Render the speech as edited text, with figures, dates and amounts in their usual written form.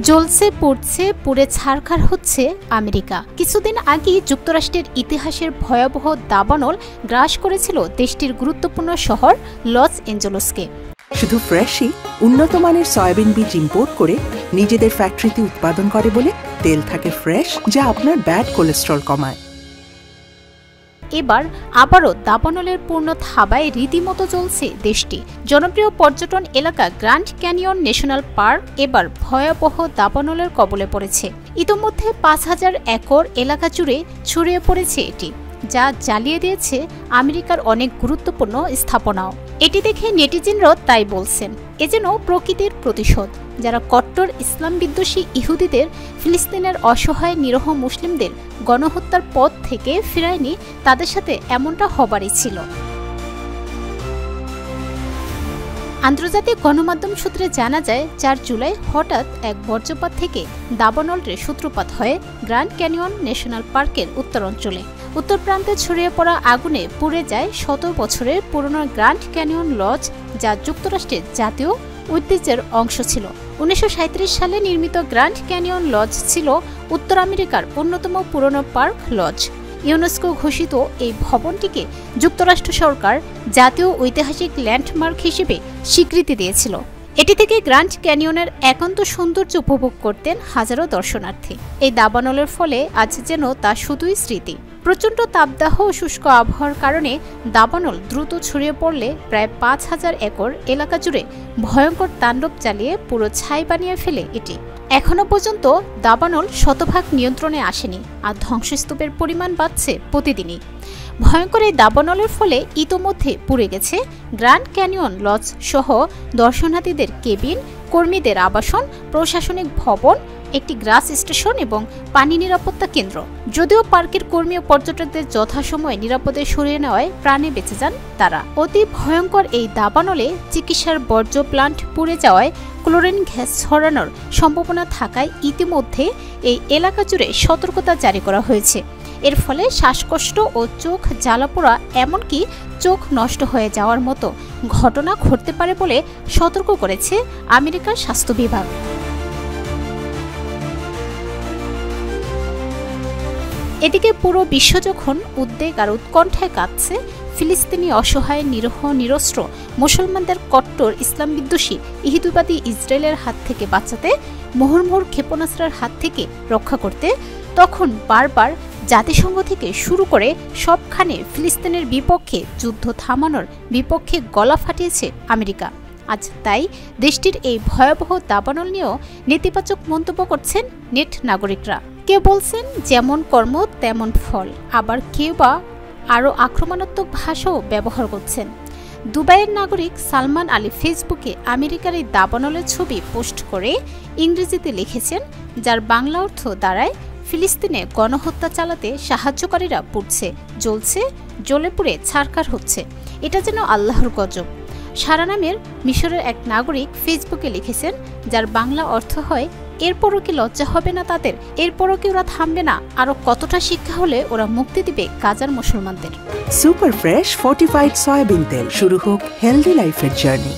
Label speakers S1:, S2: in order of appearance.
S1: জ্বলছে পুড়ছে পুড়ে ছারখার হচ্ছে আমেরিকা। কিছুদিন আগে যুক্তরাষ্ট্রের ইতিহাসের ভয়াবহ দাবানল গ্রাস করেছিল দেশটির গুরুত্বপূর্ণ শহর লস অ্যাঞ্জেলসকে।
S2: শুধু ফ্রেশই উন্নত মানের সয়াবিন বীজ ইম্পোর্ট করে নিজেদের ফ্যাক্টরিতে উৎপাদন করে বলে তেল থাকে ফ্রেশ, যা আপনার ব্যাড কোলেস্ট্রল কমায়।
S1: এবার আবারও দাবানলের পূর্ণ থাবায় রীতিমতো চলছে দেশটি। জনপ্রিয় পর্যটন এলাকা গ্র্যান্ড ক্যানিয়ন ন্যাশনাল পার্ক এবার ভয়াবহ দাবানলের কবলে পড়েছে। ইতোমধ্যে ৫,০০০ একর এলাকা জুড়ে ছড়িয়ে পড়েছে এটি, যা জ্বালিয়ে দিয়েছে আমেরিকার অনেক গুরুত্বপূর্ণ স্থাপনাও। এটি দেখে নেটিজেনরাও তাই বলছেন, এ যেন প্রকৃতির প্রতিশোধ। যারা কট্টর ইসলাম বিদ্বেষী ইহুদিদের ফিলিস্তিনের অসহায় নিরহ মুসলিমদের গণহত্যার পথ থেকে ফিরায়নি, তাদের সাথে এমনটা হবারই ছিল। আন্তর্জাতিক গণমাধ্যম সূত্রে জানা যায়, ৪ জুলাই হঠাৎ এক বজ্রপাত থেকে দাবানলের সূত্রপাত হয় গ্র্যান্ড ক্যানিয়ন ন্যাশনাল পার্কের উত্তরাঞ্চলে। উত্তর প্রান্তে ছড়িয়ে পড়া আগুনে পুড়ে যায় ১৭ বছরের পুরনো গ্র্যান্ড ক্যানিয়ন লজ, যা যুক্তরাষ্ট্রের জাতীয় ঐতিহ্যের অংশ ছিল। ১৯৩৭ সালে নির্মিত গ্র্যান্ড ক্যানিয়ন লজ ছিল উত্তর আমেরিকার অন্যতম পুরনো পার্ক লজ। ইউনেস্কো ঘোষিত এই ভবনটিকে যুক্তরাষ্ট্র সরকার জাতীয় ঐতিহাসিক ল্যান্ডমার্ক হিসেবে স্বীকৃতি দিয়েছিল। এটি থেকে গ্র্যান্ড ক্যানিয়নের একান্ত সৌন্দর্য উপভোগ করতেন হাজারো দর্শনার্থী। এই দাবানলের ফলে আজ যেন তা শুধুই স্মৃতি। প্রচণ্ড তাপদাহ ও শুষ্ক আবহাওয়ার কারণে দাবানল দ্রুত ছড়িয়ে পড়লে প্রায় ৫,০০০ একর এলাকা জুড়ে ভয়ঙ্কর তাণ্ডব চালিয়ে পুরো ছাই বানিয়ে ফেলে এটি। এখনও পর্যন্ত দাবানল শতভাগ নিয়ন্ত্রণে আসেনি, আর ধ্বংসস্তূপের পরিমাণ বাড়ছে প্রতিদিনই। ভয়ঙ্কর এই দাবানলের ফলে ইতোমধ্যে পুড়ে গেছে গ্র্যান্ড ক্যানিয়ন লজ সহ দর্শনার্থীদের কেবিন, কর্মীদের আবাসন, প্রশাসনিক ভবন, একটি গ্রাস স্টেশন এবং পানি নিরাপত্তা কেন্দ্র। যদিও পার্কের কর্মী ও পর্যটকদের যথাসময়ে নিরাপদে সরিয়ে নেওয়ায় প্রাণে বেঁচে যান তারা। অতি ভয়ঙ্কর এই দাবানলে চিকিৎসার বর্জ্য প্লান্ট পুড়ে যাওয়ায় ক্লোরিন গ্যাস ছড়ানোর সম্ভাবনা থাকায় ইতিমধ্যে এই এলাকা জুড়ে সতর্কতা জারি করা হয়েছে। এর ফলে শ্বাসকষ্ট ও চোখ জ্বালাপোড়া, এমনকি চোখ নষ্ট হয়ে যাওয়ার মতো ঘটনা ঘটতে পারে বলে সতর্ক করেছে আমেরিকার স্বাস্থ্য বিভাগ। এদিকে পুরো বিশ্ব যখন উদ্বেগ আর উৎকণ্ঠায় কাঁদছে, ফিলিস্তিনি অসহায় নিরহ নিরস্ত্র মুসলমানদের কট্টর ইসলাম বিদ্বেষী ইহুদিবাদী ইসরায়েলের হাত থেকে বাঁচাতে, মুহুর্মুহুর ক্ষেপণাস্ত্রের হাত থেকে রক্ষা করতে, তখন বারবার জাতিসংঘ থেকে শুরু করে সবখানে ফিলিস্তিনের বিপক্ষে যুদ্ধ থামানোর বিপক্ষে গলা ফাটিয়েছে আমেরিকা। আজ তাই দেশটির এই ভয়াবহ দাবানল নিয়েও নেতিবাচক মন্তব্য করছেন নেট নাগরিকরা। কেউ বলছেন যেমন কর্ম তেমন ফল, আবার কেউ বা আরও আক্রমণাত্মক ভাষাও ব্যবহার করছেন। দুবাইয়ের নাগরিক সালমান আলী ফেসবুকে আমেরিকার এই দাবানলের ছবি পোস্ট করে ইংরেজিতে লিখেছেন, যার বাংলা অর্থ দাঁড়ায়, ফিলিস্তিনে গণহত্যা চালাতে সাহায্যকারীরা পুড়ছে, জ্বলছে, জ্বলে পুড়ে ছারখার হচ্ছে। এটা যেন আল্লাহর গজব। সারা নামের মিশরের এক নাগরিক ফেসবুকে লিখেছেন, যার বাংলা অর্থ হয়, এরপরও কি লজ্জা হবে না তাদের? এরপরও কি ওরা থামবে না? আরো কতটা শিক্ষা হলে ওরা মুক্তি দিবে গাজার মুসলমানদের?
S2: সুপার ফ্রেশ ফর্টিফাইড সয়াবিন তেল, শুরু হোক হেলদি লাইফের জার্নি।